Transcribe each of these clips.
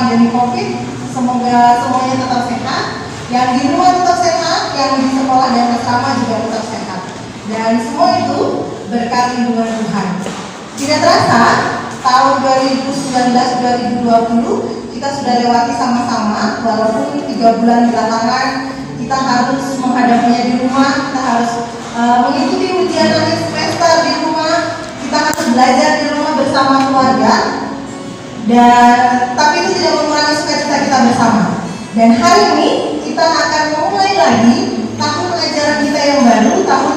pandemi COVID. Semoga semuanya tetap sehat, yang di rumah tetap sehat, yang di sekolah dan asrama juga tetap sehat. Dan semua itu berkat lindungan Tuhan. Tidak terasa, tahun 2019-2020 kita sudah lewati sama-sama, walaupun 3 bulan belakangan kita harus menghadapinya di rumah, kita harus mengikuti ujian akhir semester di rumah, kita harus belajar di rumah bersama keluarga, dan tapi itu tidak mengurangi sukacita kita bersama. Dan hari ini kita akan memulai lagi tahun ajaran kita yang baru, tahun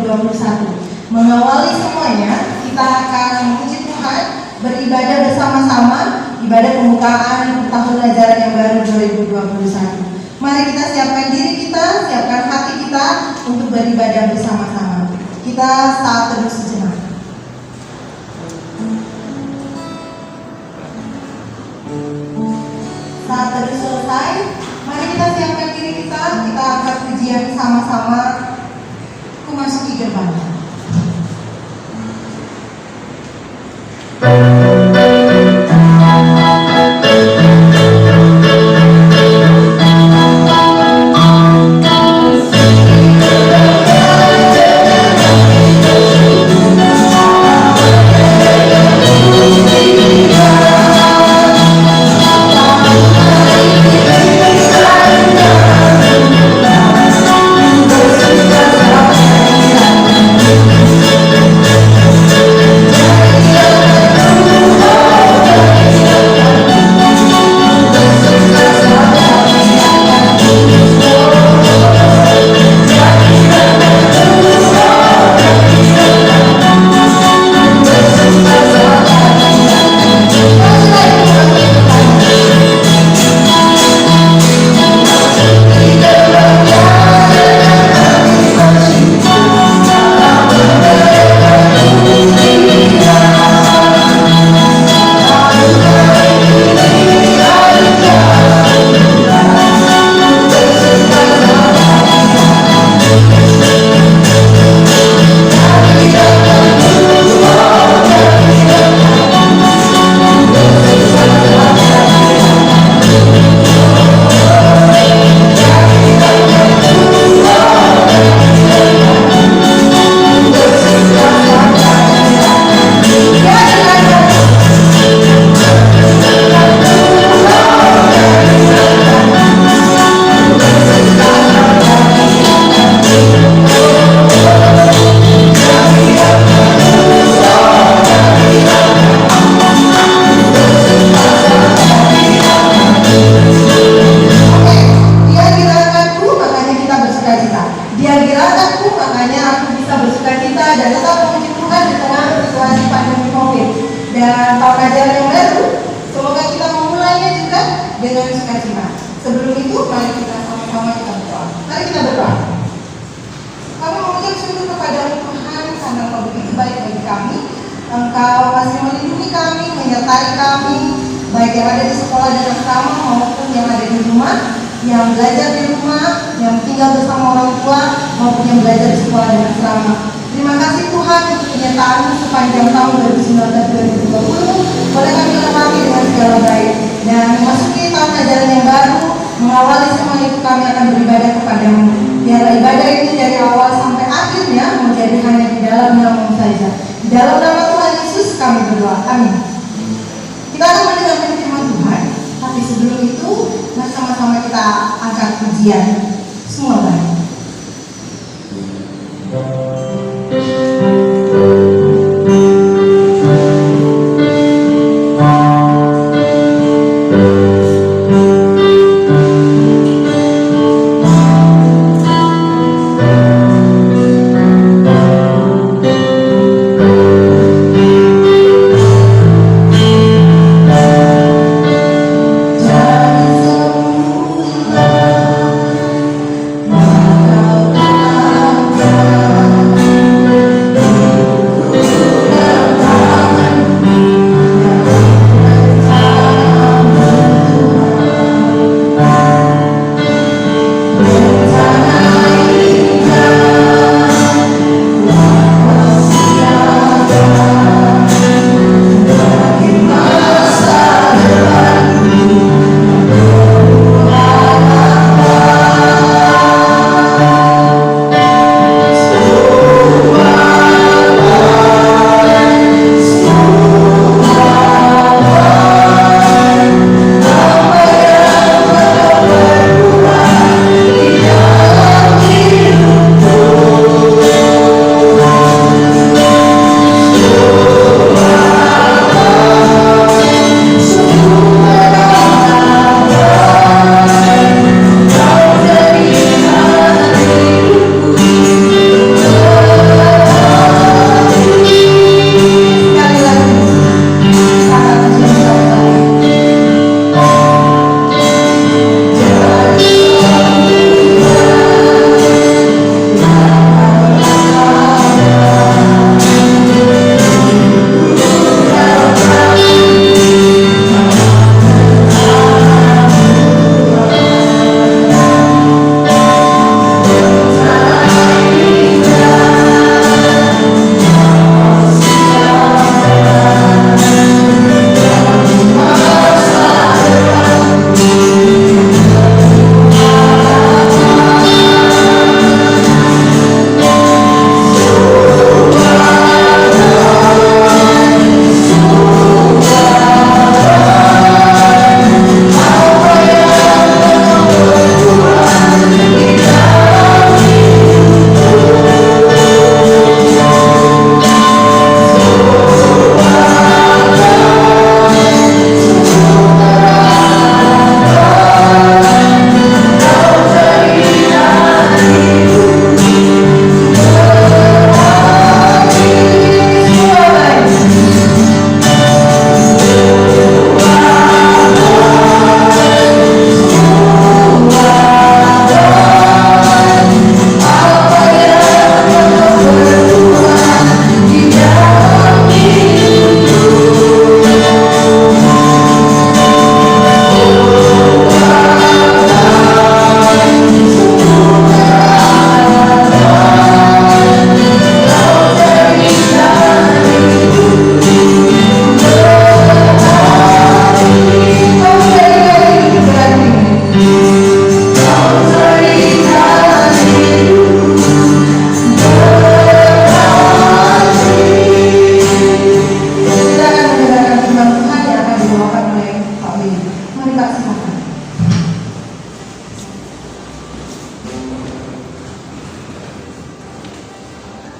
2020-2021. Mengawali semuanya, kita akan memuji Tuhan, beribadah bersama-sama, ibadah pembukaan tahun ajaran yang baru 2021. Mari kita siapkan diri kita, siapkan hati kita untuk beribadah bersama-sama. Kita saat teduh sejenak. Saat teduh selesai, mari kita siapkan diri kita angkat pujian sama-sama, memasuki gerbang. Jangan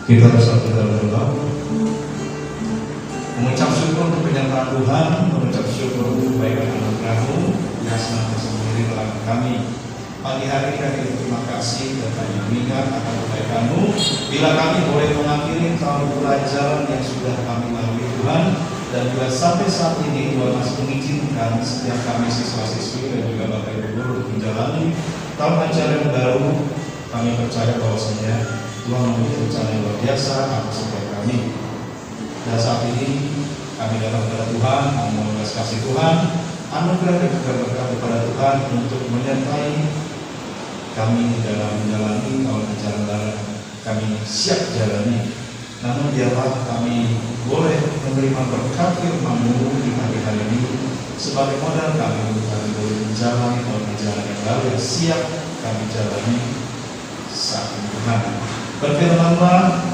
Kita bersatu dalam doa, mengucap syukur untuk penyertaan Tuhan, mengucap syukur untuk kebaikan anugerah-Mu yang senantiasa mengiringi langkah kami. Pagi hari kami berterima kasih dan kami mengingat akan kebaikan-Mu. Bila kami boleh mengakhiri tahun pelajaran yang sudah kami lalui Tuhan, dan juga sampai saat ini Tuhan masih mengizinkan setiap kami siswa-siswi dan juga Bapak Ibu guru menjalani tahun ajaran yang baru, kami percaya bahwasanya Tuhan memiliki rencana yang luar biasa atas setiap kami. Dan saat ini kami datang kepada Tuhan, memohon kasih Tuhan, anugerah dan juga berkat kepada Tuhan untuk menyertai kami dalam menjalani tahun ajaran baru. Kami siap jalani. Namun biarlah kami boleh menerima berkat firman-Mu di hari-hari ini sebagai modal kami untuk kami boleh menjalani tahun ajaran yang baru yang siap kami jalani saat ini. Tuhan berfirman-Lah,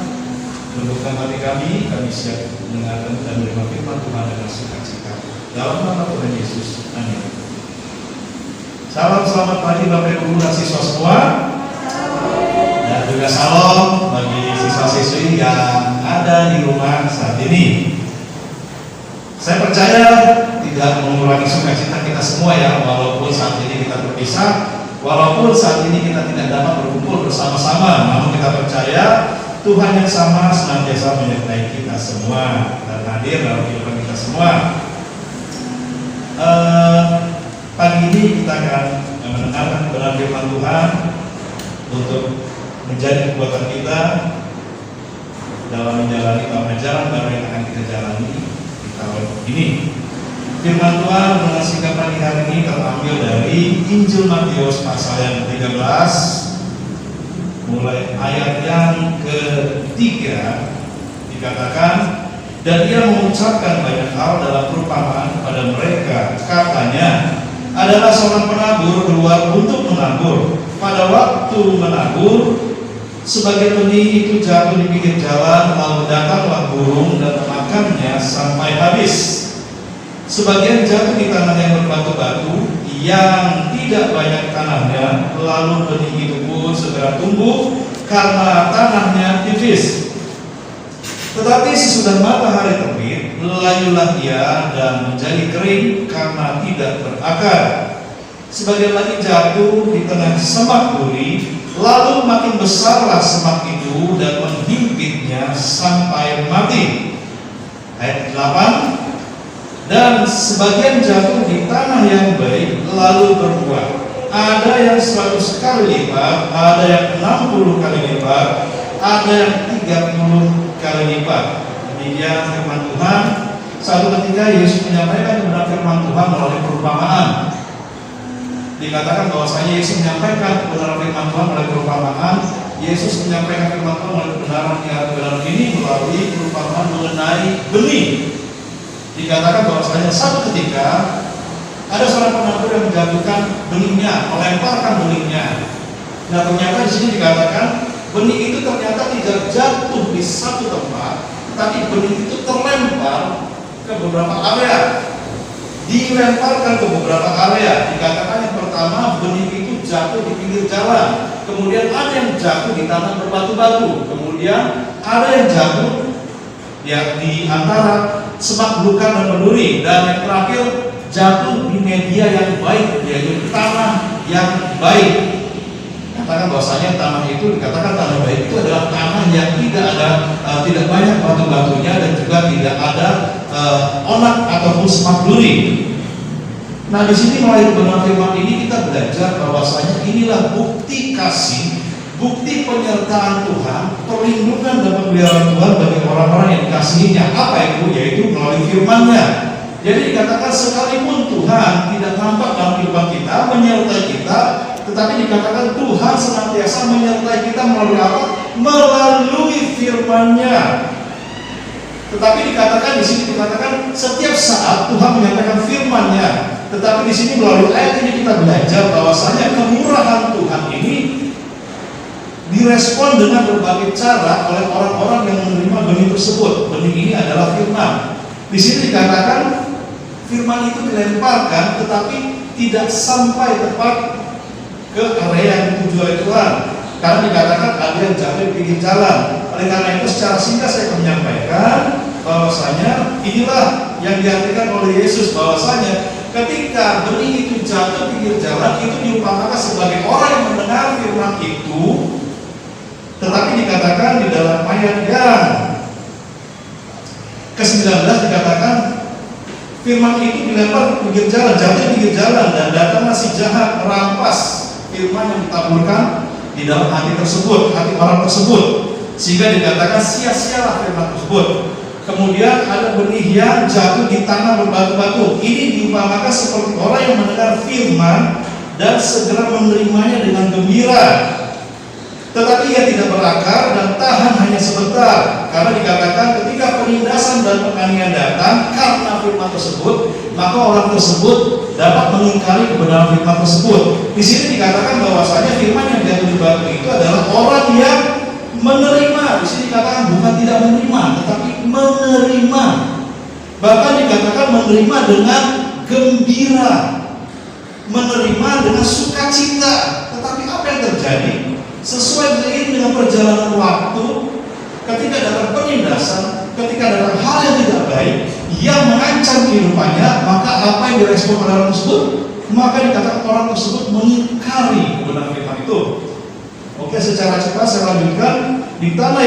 lembutkan hati kami siap mendengarkan dan menerima firman Tuhan dengan sukacita. Dalam nama Tuhan Yesus, amin. Salam selamat pagi Bapak Ibu dan siswa semua. Dan juga salam bagi siswa-siswi yang ada di rumah saat ini. Saya percaya tidak mengurangi sukacita kita semua ya, walaupun saat ini kita berpisah, walaupun saat ini kita tidak dapat berkumpul bersama-sama, namun kita percaya Tuhan yang sama senantiasa menyertai kita semua dan hadir dalam kehidupan kita semua. Pagi ini kita akan mendengarkan kebenaran firman Tuhan untuk menjadi kekuatan kita dalam menjalani tahun ajaran baru yang akan kita jalani di tahun ini. Firman Tuhan dengan singkat pagi hari ini terambil dari Injil Matius pasal yang 13, mulai ayat yang ketiga, dikatakan, dan ia mengucapkan banyak hal dalam perumpamaan kepada mereka. Katanya, adalah seorang penabur keluar untuk menabur. Pada waktu menabur, sebagian benih itu jatuh di pinggir jalan, lalu datanglah burung dan memakannya sampai habis. Sebagian jatuh di tanah yang berbatu-batu, yang tidak banyak tanahnya, lalu benih itu pun segera tumbuh karena tanahnya tipis. Tetapi sesudah matahari terbit, layulah ia dan menjadi kering karena tidak berakar. Sebagian lagi jatuh di tengah semak duri, lalu makin besarlah semak itu dan menghimpitnya sampai mati. Ayat 8. Dan sebagian jatuh di tanah yang baik, lalu berbuah. Ada yang 100 kali lipat, ada yang 60 kali lipat, ada yang 30 kali lipat. Demikian firman Tuhan. Satu ketika Yesus menyampaikan kebenaran firman Tuhan melalui perumpamaan. Dikatakan bahwasanya Yesus menyampaikan kebenaran firman Tuhan melalui perumpamaan. Yesus menyampaikan firman Tuhan melalui kebenaran ini melalui perumpamaan mengenai benih. Dikatakan bahwasanya satu ketika ada seorang penabur yang menjatuhkan benihnya, melemparkan benihnya. Nah ternyata di sini dikatakan benih itu ternyata tidak jatuh di satu tempat, tapi benih itu terlempar ke beberapa area. Dilemparkan ke beberapa area. Dikatakan yang pertama benih itu jatuh di pinggir jalan, kemudian ada yang jatuh di tanah berbatu-batu, kemudian ada yang jatuh ya di antara semak belukar dan berduri, dan yang terakhir jatuh di media yang baik, yaitu tanah yang baik. Katakan bahwasanya tanah itu, dikatakan tanah baik itu adalah tanah yang tidak banyak batu-batunya dan juga tidak ada onak ataupun semak duri. Nah di sini melalui kebenaran firman ini kita belajar bahwasanya inilah bukti kasih, bukti penyertaan Tuhan, perlindungan dan pemeliharaan Tuhan bagi orang-orang yang dikasihinya. Apa itu? Yaitu melalui firman-Nya. Jadi dikatakan sekalipun Tuhan tidak nampak dalam kehidupan kita, menyertai kita, tetapi dikatakan Tuhan senantiasa menyertai kita melalui apa? Melalui firman-Nya. Tetapi dikatakan di sini dikatakan setiap saat Tuhan menyampaikan firman-Nya. Tetapi di sini melalui ayat ini kita belajar bahwasanya kemurahan Tuhan ini direspon dengan berbagai cara oleh orang-orang yang menerima benih tersebut. Benih ini adalah firman. Di sini dikatakan firman itu dilemparkan, tetapi tidak sampai tepat ke area yang dituju oleh Tuhan. karena dikatakan ada yang jatuh di pinggir jalan. Oleh karena itu secara singkat saya akan menyampaikan bahwasanya inilah yang diartikan oleh Yesus, bahwasanya ketika benih itu jatuh di pinggir jalan itu diumpamakan sebagai orang yang mendengar firman itu, tetapi dikatakan di dalam ayat yang ke-19 dikatakan firman itu dilempar ke pinggir jalan, jatuh di pinggir jalan, dan datanglah si jahat merampas firman yang ditaburkan di dalam hati tersebut, hati orang tersebut, sehingga dikatakan sia-sialah firman tersebut. Kemudian ada benih yang jatuh di tanah berbatu-batu. Ini diumpamakan seperti orang yang mendengar firman dan segera menerimanya dengan gembira, tetapi ia tidak berakar dan tahan hanya sebentar, karena dikatakan ketika penindasan dan penganiayaan datang karena firman tersebut, maka orang tersebut dapat mengingkari kebenaran firman tersebut. Di sini dikatakan bahwasanya firman yang jatuh di batu itu adalah orang yang menerima. Di sini dikatakan bukan tidak menerima, tetapi menerima. Bahkan dikatakan menerima dengan gembira, menerima dengan sukacita. Tetapi apa yang terjadi? Sesuai dengan perjalanan waktu, ketika datang penindasan, ketika datang hal yang tidak baik yang mengancam kehidupannya, maka apa yang direspon oleh orang tersebut? Maka dikatakan orang tersebut mengingkari kebenaran firman itu. Oke, secara cepat saya lanjutkan. Di tanah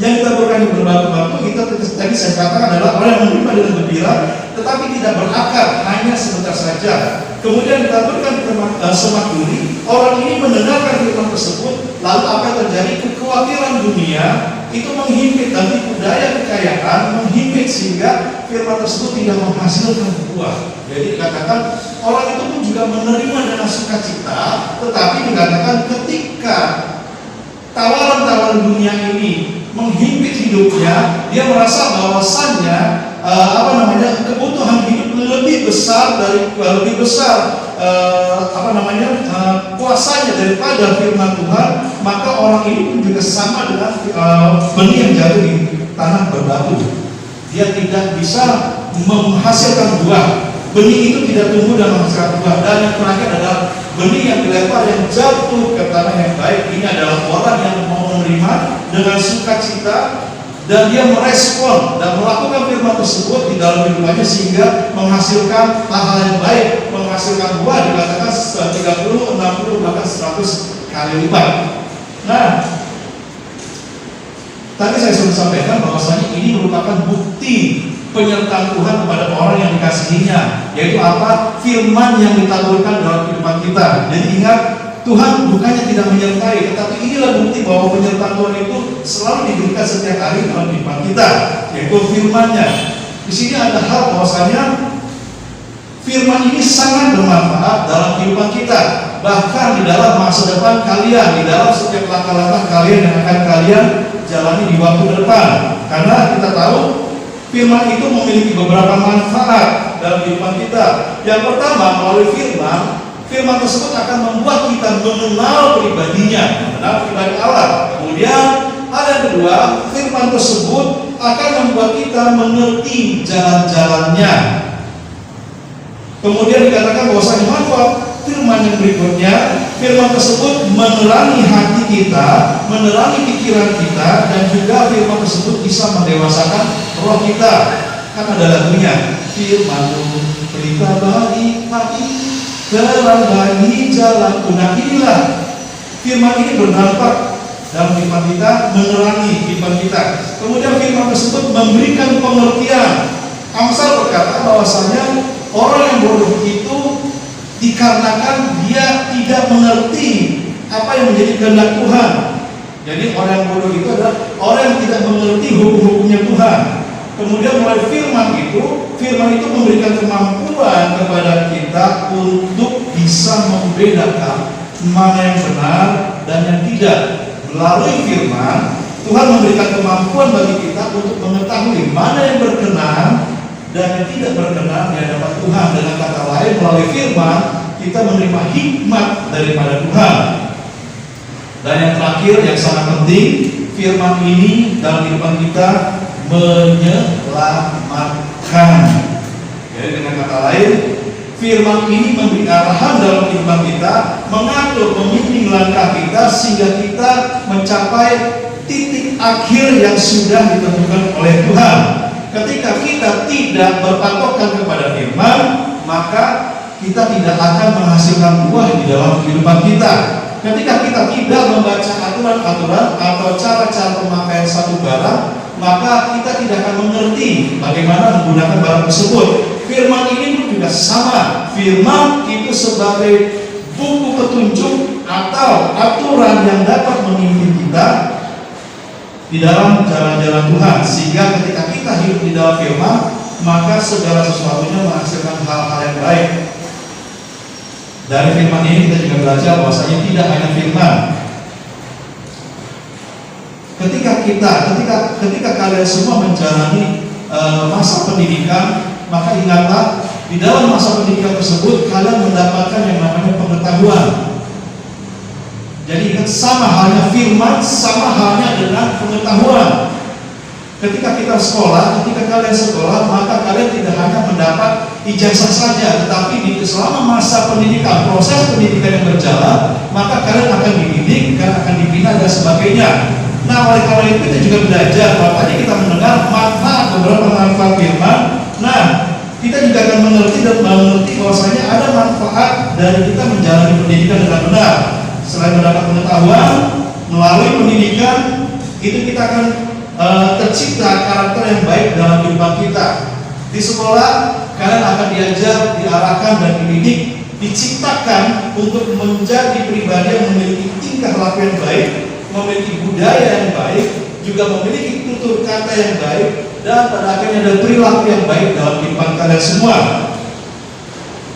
yang ditaburkan di berbatu-batu, kita tadi saya katakan adalah orang yang menerima dengan gembira, tetapi tidak berakar, hanya sebentar saja. Kemudian ditaburkan di semak duri. Orang ini mendengarkan firman tersebut, lalu apa yang terjadi? Kekhawatiran dunia itu menghimpit, dan tipu daya kekayaan menghimpit, sehingga firman tersebut tidak menghasilkan buah. Jadi dikatakan orang itu pun juga menerima dengan sukacita, tetapi dikatakan ketika tawaran-tawaran dunia ini menghimpit hidupnya, dia merasa bahwasannya kebutuhan hidup lebih besar kuasanya daripada firman Tuhan, maka orang ini pun juga sama dengan benih yang jatuh di tanah berbatu. Dia tidak bisa menghasilkan buah. Benih itu tidak tumbuh dan menghasilkan buah. Dan yang terakhir adalah benih yang dilempar, yang jatuh ke tanah yang baik. Ini adalah orang yang mau menerima dengan sukacita, dan dia merespon dan melakukan firman tersebut di dalam hidupnya, sehingga menghasilkan hal-hal yang baik, menghasilkan buah, dikatakan 30, 60, bahkan 100 kali lipat. Nah, tadi saya sudah sampaikan bahwasanya ini merupakan bukti penyertaan Tuhan kepada orang yang dikasihinya, yaitu apa? Firman yang ditaburkan dalam kehidupan kita. Jadi ingat, Tuhan bukannya tidak menyertai, tetapi inilah bukti bahwa penyertaan Tuhan itu selalu diberikan setiap hari dalam kehidupan kita, yaitu firman-Nya. Di sini ada hal bahwasanya firman ini sangat bermanfaat dalam kehidupan kita, bahkan di dalam masa depan kalian, di dalam setiap langkah-langkah kalian yang akan kalian jalani di waktu depan. Karena kita tahu firman itu memiliki beberapa manfaat dalam kehidupan kita. Yang pertama, melalui firman tersebut akan membuat kita mengenal pribadinya, mengenal pribadi Allah. Kemudian hal yang kedua, firman tersebut akan membuat kita mengerti jalan-jalannya. Kemudian dikatakan bahwasanya manfaat firman yang berikutnya, firman tersebut menerangi hati kita, menerangi pikiran kita, dan juga firman tersebut bisa mendewasakan roh kita. Kan ada lagunya, firman-Mu berita bagi hati, terang bagi jalanku. Nah, inilah firman ini berdampak dalam kehidupan kita, menerangi kehidupan kita. Kemudian firman tersebut memberikan pengertian. Amsal berkata bahwasanya orang yang bodoh itu dikarenakan dia tidak mengerti apa yang menjadi kehendak Tuhan. Jadi orang yang bodoh itu adalah orang yang tidak mengerti hukum-hukumnya Tuhan. Kemudian melalui firman itu memberikan kemampuan kepada kita untuk bisa membedakan mana yang benar dan yang tidak. Melalui firman, Tuhan memberikan kemampuan bagi kita untuk mengetahui mana yang berkenan dan yang tidak berkenan di hadapan Tuhan. Dengan kata lain, melalui firman kita menerima hikmat daripada Tuhan. Dan yang terakhir yang sangat penting, firman ini dalam kehidupan kita menyelamatkan. Jadi dengan kata lain, firman ini memberi arahan dalam kehidupan kita, mengatur, memimpin langkah kita sehingga kita mencapai titik akhir yang sudah ditentukan oleh Tuhan. Ketika kita tidak berpatokan kepada firman, maka kita tidak akan menghasilkan buah di dalam kehidupan kita. Ketika kita tidak membaca aturan-aturan atau cara-cara pemakaian satu barang, maka kita tidak akan mengerti bagaimana menggunakan barang tersebut. Firman ini pun juga sama. Firman itu sebagai buku petunjuk atau aturan yang dapat memimpin kita di dalam jalan-jalan Tuhan, sehingga ketika kita hidup di dalam firman, maka segala sesuatunya menghasilkan hal-hal yang baik. Dari firman ini kita juga belajar bahwasanya tidak hanya firman. Ketika kalian semua menjalani masa pendidikan, maka ingatlah di dalam masa pendidikan tersebut kalian mendapatkan yang namanya pengetahuan. Jadi ingat, sama halnya firman, sama halnya dengan pengetahuan. Ketika kita sekolah, ketika kalian sekolah, maka kalian tidak hanya mendapat ijazah saja, tetapi selama masa pendidikan, proses pendidikan yang berjalan, maka kalian akan dididik, kalian akan dibina dan sebagainya. Nah, oleh karena itu kita juga belajar, makanya kita mendengar manfaat beberapa manfaat firman. Nah, kita juga akan mengerti bahwasanya ada manfaat dari kita menjalani pendidikan dengan benar. Selain mendapat pengetahuan melalui pendidikan, itu kita akan tercipta karakter yang baik dalam kehidupan kita. Di sekolah kalian akan diajar, diarahkan dan dididik, diciptakan untuk menjadi pribadi yang memiliki tingkah laku yang baik, memiliki budaya yang baik, juga memiliki tutur kata yang baik, dan pada akhirnya ada perilaku yang baik dalam kehidupan kalian semua.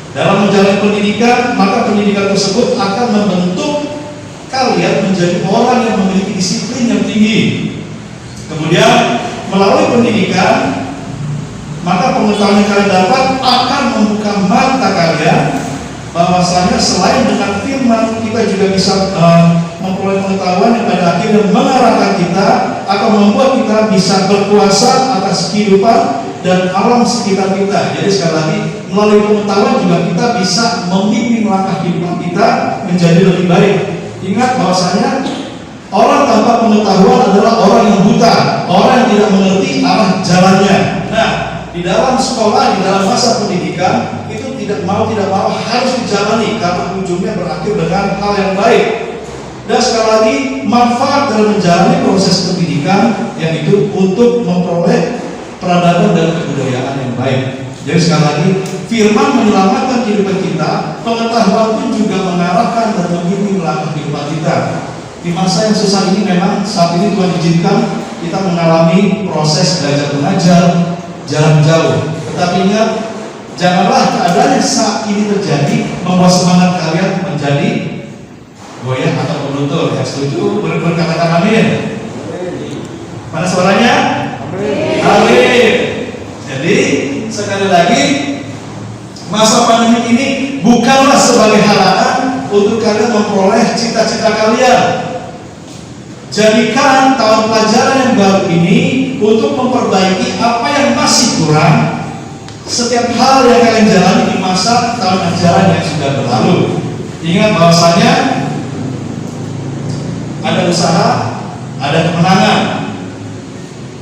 Dalam menjalani pendidikan, maka pendidikan tersebut akan membentuk kalian menjadi orang yang memiliki disiplin yang tinggi. Kemudian melalui pendidikan, maka pengetahuan yang kalian dapat akan membuka mata kalian bahwasanya selain dengan firman, kita juga bisa memperoleh pengetahuan yang pada akhirnya mengarahkan kita atau membuat kita bisa berkuasa atas kehidupan dan alam sekitar kita. Jadi sekali lagi, melalui pengetahuan juga kita bisa memimpin langkah kehidupan kita menjadi lebih baik. Ingat bahwasanya orang tanpa pengetahuan adalah orang yang buta, orang yang tidak mengerti arah jalannya. Nah, di dalam sekolah, di dalam masa pendidikan, itu tidak mau harus dijalani karena ujungnya berakhir dengan hal yang baik. Dan sekali lagi, manfaat dalam menjalani proses pendidikan yaitu untuk memperoleh peradaban dan kebudayaan yang baik. Jadi sekali lagi, firman menyelamatkan kehidupan kita, pengetahuan pun juga mengarahkan dan membimbing langkah kehidupan kita. Di masa yang susah ini memang saat ini Tuhan izinkan kita mengalami proses belajar mengajar jarak jauh. Tetapi ingat, janganlah keadaan yang saat ini terjadi membuat semangat kalian menjadi goyah atau meluntur. Yang setuju berkatakan amin. Mana suaranya? Amin. Amin. Jadi sekali lagi, masa pandemi ini bukanlah sebagai halangan untuk kalian memperoleh cita-cita kalian. Jadikan tahun pelajaran yang baru ini untuk memperbaiki apa yang masih kurang setiap hal yang kalian jalani di masa tahun ajaran yang sudah berlalu. Ingat bahwasanya ada usaha, ada kemenangan.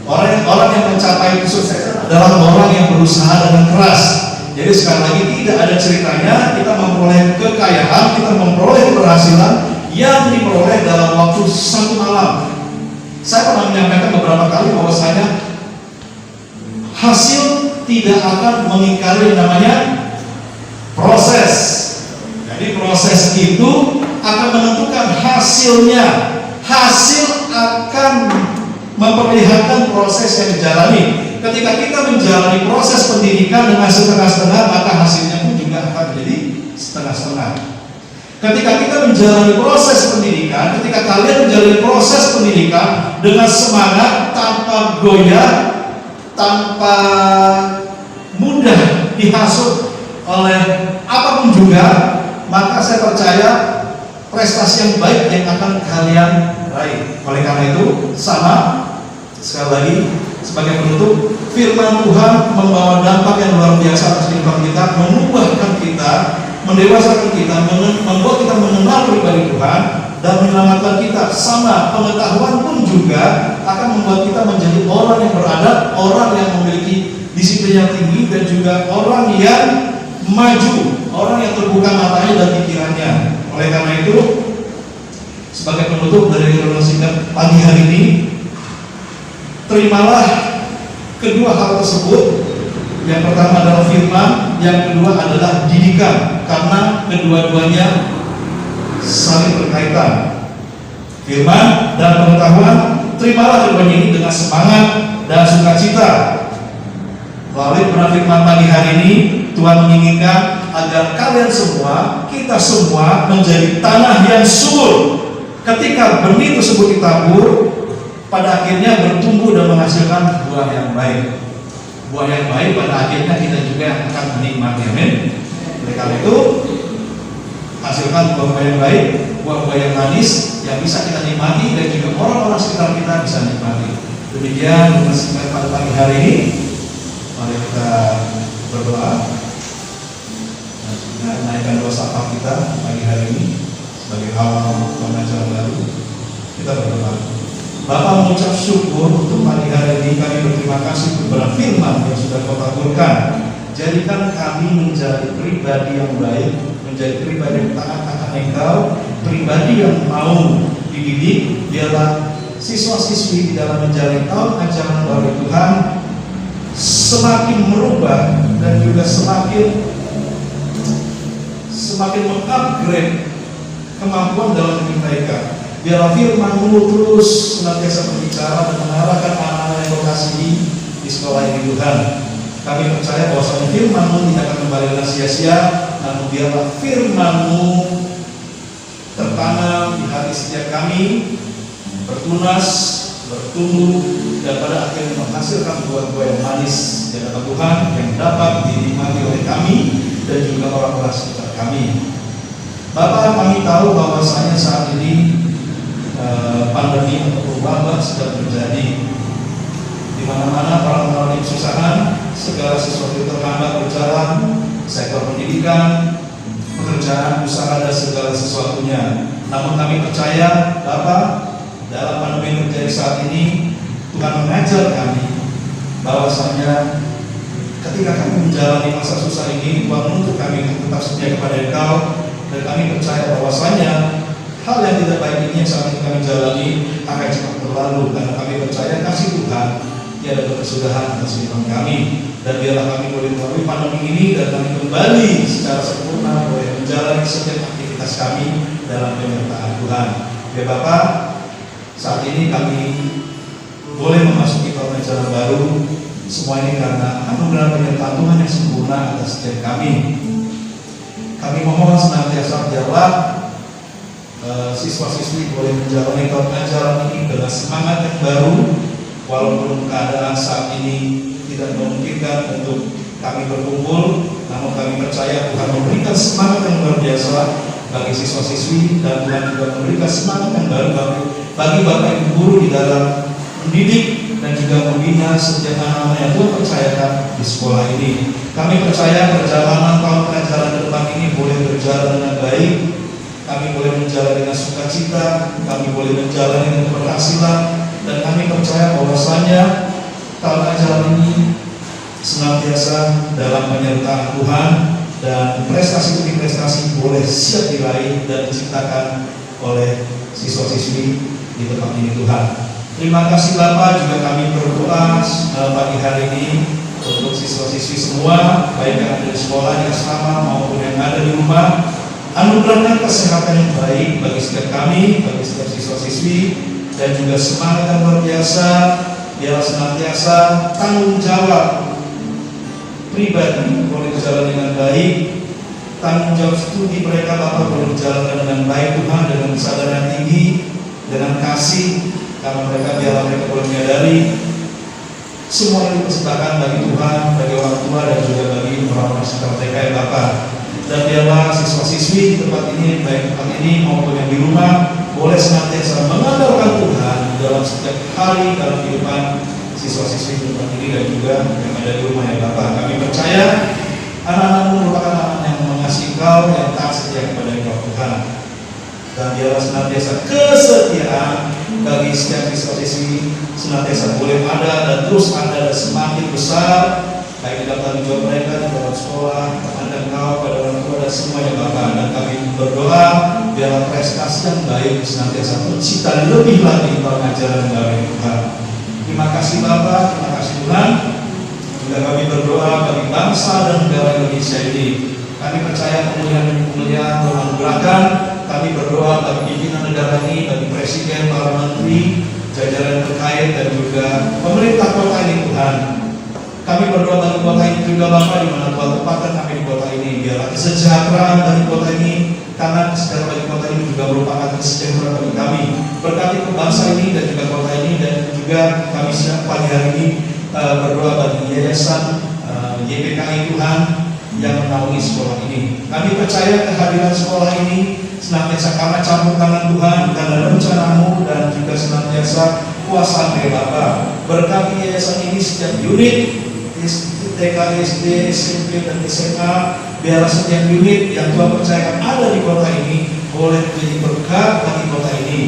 Orang yang mencapai kesuksesan adalah orang yang berusaha dengan keras. Jadi sekali lagi, tidak ada ceritanya kita memperoleh kekayaan, kita memperoleh keberhasilan yang diperoleh dalam waktu satu malam. Saya pernah menyampaikan beberapa kali bahwasanya hasil tidak akan mengingkari yang namanya proses. Jadi proses itu akan menentukan hasilnya. Hasil akan memperlihatkan proses yang dijalani. Ketika kita menjalani proses pendidikan dengan setengah-setengah, maka hasilnya pun juga akan menjadi setengah-setengah. Ketika kita menjalani proses pendidikan, ketika kalian menjalani proses pendidikan dengan semangat, tanpa goyah, tanpa mudah dihasut oleh apapun juga, maka saya percaya prestasi yang baik yang akan kalian raih. Oleh karena itu, sama sekali lagi sebagai penutup, firman Tuhan membawa dampak yang luar biasa atas kehidupan kita, mengubahkan kita mendewasakan kita, membuat kita mengenal pribadi Tuhan dan menyelamatkan kita. Sama pengetahuan pun juga akan membuat kita menjadi orang yang beradab, orang yang memiliki disiplin yang tinggi, dan juga orang yang maju, orang yang terbuka matanya dan pikirannya. Oleh karena itu, sebagai penutup dari renungan singkat pagi hari ini, terimalah kedua hal tersebut. Yang pertama adalah firman, yang kedua adalah didikan, karena kedua-duanya saling berkaitan. Firman dan pengetahuan, terimalah keduanya ini dengan semangat dan sukacita. Melalui firman pagi hari ini, Tuhan menginginkan agar kalian semua, kita semua menjadi tanah yang subur. Ketika benih tersebut ditabur, pada akhirnya bertumbuh dan menghasilkan buah yang baik. Buah yang baik pada akhirnya kita juga akan menikmati. Amin. Oleh karena itu, hasilkan buah-buah yang baik, buah-buah yang manis yang bisa kita nikmati dan juga orang-orang sekitar kita bisa nikmati. Demikian singkat pada pagi hari ini. Mari kita berdoa dan naikkan doa syafaat kita pagi hari ini sebagai awal pengajaran baru. Kita berdoa. Bapa, mengucap syukur untuk pagi hari ini. Kami berterima kasih kepada firman yang sudah Kau taburkan. Jadikan kami menjadi pribadi yang baik, menjadi pribadi yang taat akan Engkau, pribadi yang mau dididik. Biarlah siswa-siswi di dalam menjalani tahun ajaran baru Tuhan semakin merubah dan juga semakin mengupgrade kemampuan dalam diri mereka. Biarlah firman-Mu terus senantiasa berbicara dan mengarahkan anak-anak yang Kau kasihi di sekolah ini Tuhan. Kami percaya bahwa firman-Mu tidak akan kembali dengan sia-sia, namun biarlah firman-Mu tertanam di hati setiap kami, bertunas, bertumbuh, dan pada akhirnya menghasilkan buah-buah yang manis di hadapan Tuhan yang dapat dinikmati oleh kami dan juga orang-orang sekitar kami. Bapak, kami tahu bahwasanya saat ini pandemi atau wabah sedang terjadi. Di mana-mana orang mengalami kesusahan, segala sesuatu terhambat berjalan, sektor pendidikan, pekerjaan, usaha, dan segala sesuatunya. Namun kami percaya, Bapak, dalam pandemi yang terjadi saat ini, Tuhan mengajar kami bahwasanya ketika kami menjalani masa susah ini, Tuhan menuntut kami untuk tetap setia kepada Engkau, dan kami percaya bahwasanya hal yang tidak baik ini yang saat ini kami jalani akan cepat berlalu, karena kami percaya kasih Tuhan tiada kesudahan atas kehidupan kami. Dan biarlah kami boleh melalui pandemi ini dan kami kembali secara sempurna boleh menjalani setiap aktivitas kami dalam penyertaan Tuhan. Ya Bapak, saat ini kami boleh memasuki tahun ajaran baru. Semua ini karena anugerah penyertaan Tuhan yang sempurna atas setiap kami. Kami mohon senantiasa biarlah siswa-siswi boleh menjalani tahun ajaran ini dengan semangat yang baru, walaupun keadaan saat ini tidak memungkinkan untuk kami berkumpul, namun kami percaya Tuhan memberikan semangat yang luar biasa bagi siswa-siswi, dan Tuhan juga memberikan semangat yang baru bagi Bapak Ibu guru di dalam mendidik dan juga membina setiap anak-anak yang Tuhan percayakan di sekolah ini. Kami percaya perjalanan tahun ajaran ke depan ini boleh berjalan dengan baik. Kami boleh menjalani dengan sukacita, kami boleh menjalani dengan keberhasilan, dan kami percaya bahwasanya tahun ajaran ini senantiasa dalam penyertaan Tuhan, dan prestasi demi prestasi boleh siap diraih dan diciptakan oleh siswa-siswi di tempat ini Tuhan. Terima kasih Bapak, juga kami berdoa pagi hari ini untuk siswa-siswi semua, baik yang ada di sekolah, yang asrama maupun yang ada di rumah. Anugerahkan kesehatan yang baik bagi setiap kami, bagi setiap siswa-siswi, dan juga semangat yang luar biasa. Biarlah senantiasa tanggung jawab pribadi boleh berjalan dengan baik, tanggung jawab studi mereka Bapak boleh berjalan dengan baik Tuhan, dengan kesadaran yang tinggi, dengan kasih, karena mereka biarlah mereka boleh menyadari semua yang dipersembahkan bagi Tuhan, bagi orang tua, dan juga bagi orang-orang sekitar mereka ya Bapak. Dan biarlah siswa-siswi di tempat ini, baik tempat ini maupun yang di rumah, boleh senantiasa mengandalkan Tuhan dalam setiap hari dalam kehidupan siswa-siswi di tempat ini dan juga yang ada di rumah ya Bapak. Kami percaya anak-anakmu merupakan anak yang mengasihi Kau, yang dan biarlah senantiasa kesetiaan bagi setiap siswa-siswi senantiasa boleh ada dan terus ada dan semakin besar baik di dalam tanggung jawab mereka di dalam sekolah, kepada Engkau, pada orang tua dan semuanya Bapa. Dan kami berdoa biarlah prestasi yang baik senantiasa tercipta lebih lagi dalam ajaran dari Tuhan. Terima kasih Bapa, terima kasih Tuhan. Juga kami berdoa bagi bangsa dan negara Indonesia ini. Kami percaya pemulihan Tuhan anugerahkan. Kami berdoa bagi pimpinan negara ini, bagi presiden, para menteri, jajaran terkait dan juga pemerintah kota ini Tuhan. Kami berdoa bagi kota ini juga Bapak, di mana Tuhan tempatkan kami di kota ini. Biarlah kesejahteraan bagi kota ini, karena kesejahteraan bagi kota ini juga merupakan kesejahteraan bagi kami. Berkati bangsa ini dan juga kota ini, dan juga kami siap pagi hari ini berdoa bagi yayasan YPKI Tuhan yang menaungi sekolah ini. Kami percaya kehadiran sekolah ini senantiasa karena campur tangan Tuhan, karena rencanamu dan juga senantiasa kuasa dari Bapa. Berkati yayasan ini setiap unit TK, SD, SMP dan SMA, biarlah setiap unit yang Tuhan percayakan ada di kota ini boleh menjadi berkat bagi kota ini,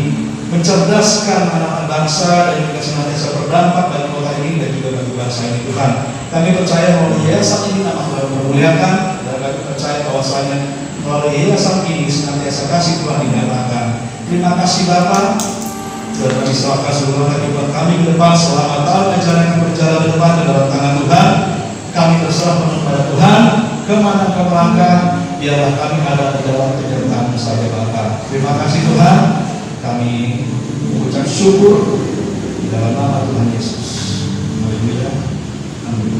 mencerdaskan anak-anak bangsa dan juga senantiasa berdampak bagi kota ini dan juga bagi bangsa ini Tuhan. Kami percaya bahwa yayasan ini nama Tuhan memuliakan, dan kami percaya bahwasanya melalui yayasan ini senantiasa kasih Tuhan dinyatakan. Terima kasih Bapa. Dan kami serahkan seluruh kehidupan kami ke depan selama tahun ajaran yang berjalan ke depan ke dalam tangan Tuhan. Kami berserah penuh pada Tuhan, kemana ke melangkah, biarlah kami ada di dalam penyertaan saja Bapa. Terima kasih Tuhan. Kami mengucap syukur di dalam nama Tuhan Yesus. Haleluya. Amin.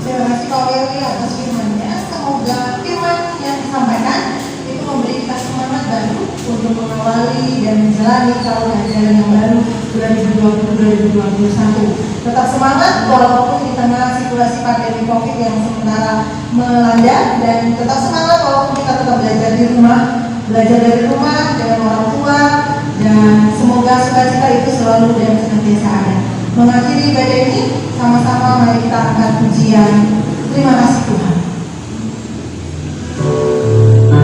Terima kasih Pak Weli atas firman-Nya. Semoga firman yang disampaikan itu memberi kita semangat baru untuk mengawali dan menjalani tahun ajaran yang baru 2020-2021. Tetap semangat walaupun di tengah situasi pandemi COVID yang sementara melanda, dan tetap semangat walaupun kita tetap belajar dari rumah dengan orang tua, dan semoga sukacita itu selalu dan senantiasa ada. Mengakhiri ibadah ini, sama-sama mari kita angkat pujian. Terima kasih Tuhan. Terima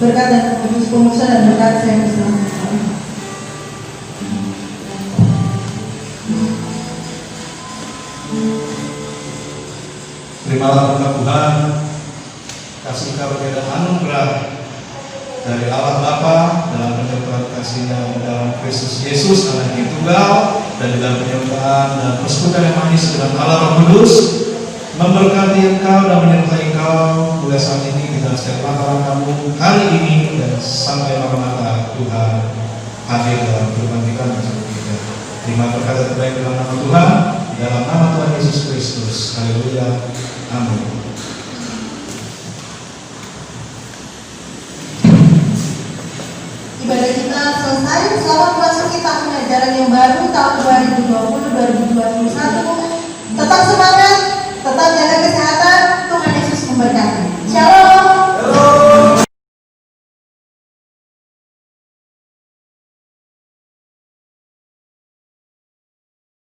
Berkat dan pengusaha dan berkat saya bersama. Terimalah berkat Tuhan, kasih karunia dan anugerah dari Allah Bapa dalam penyertaan kasih-Nya dalam Kristus Yesus Anak yang tunggal, dan dalam penyertaan dan persekutuan yang manis dengan Allah Roh Kudus memberkati engkau dan menyertai engkau mulai saat ini di dalam setiap langkah-langkahmu hari ini dan sampai maranatha Tuhan hadir dalam kehidupan kita dan hidup kita. Terima berkat terbaik dalam nama Tuhan, di dalam nama Tuhan Yesus Kristus. Haleluya. Amin. Ibadah kita selesai. Selamat memasuki tahun ajaran yang baru tahun 2020-2021. Tetap semangat.